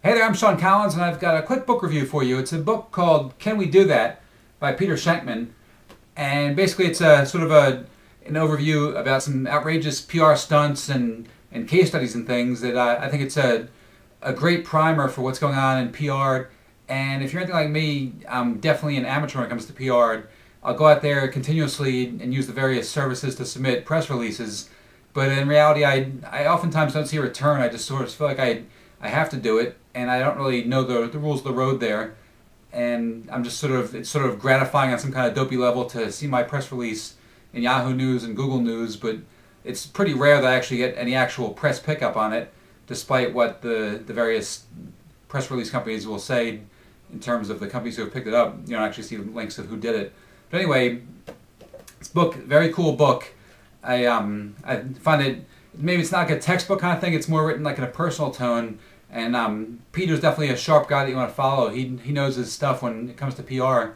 Hey there, I'm Sean Collins, and I've got a quick book review for you. It's a book called Can We Do That by Peter Shankman. And basically, it's a sort of an overview about some outrageous PR stunts and case studies and things that I think it's a great primer for what's going on in PR. And if you're anything like me, I'm definitely an amateur when it comes to PR. I'll go out there continuously and use the various services to submit press releases. But in reality, I oftentimes don't see a return. I just sort of feel like I have to do it, and I don't really know the rules of the road there. And I'm just it's sort of gratifying on some kind of dopey level to see my press release in Yahoo News and Google News, but it's pretty rare that I actually get any actual press pickup on it, despite what the various press release companies will say in terms of the companies who have picked it up. You don't actually see links of who did it. But anyway, this book, very cool book. I find it, maybe it's not like a textbook kind of thing. It's more written like in a personal tone. And Peter's definitely a sharp guy that you want to follow. He knows his stuff when it comes to PR.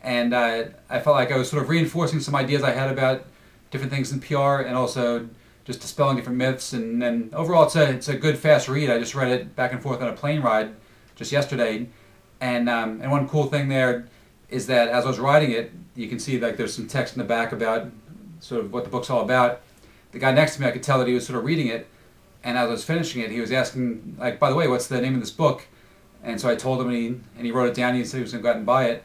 And I felt like I was sort of reinforcing some ideas I had about different things in PR, and also just dispelling different myths. And then overall, it's a good fast read. I just read it back and forth on a plane ride just yesterday. And one cool thing there is that as I was writing it, you can see like there's some text in the back about sort of what the book's all about. The guy next to me, I could tell that he was sort of reading it, and as I was finishing it, he was asking, like, by the way, what's the name of this book? And so I told him, and he wrote it down. He said he was going to go out and buy it,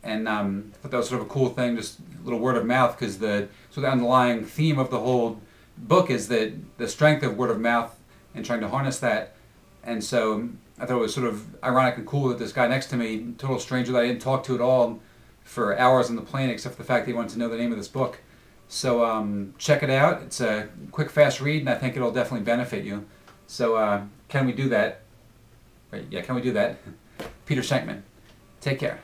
and I thought that was sort of a cool thing, just a little word of mouth, because the underlying theme of the whole book is that the strength of word of mouth and trying to harness that. And so I thought it was sort of ironic and cool that this guy next to me, total stranger that I didn't talk to at all for hours on the plane, except for the fact that he wanted to know the name of this book. So check it out. It's a quick, fast read, and I think it'll definitely benefit you. So can we do that? Right, yeah, can we do that? Peter Shankman. Take care.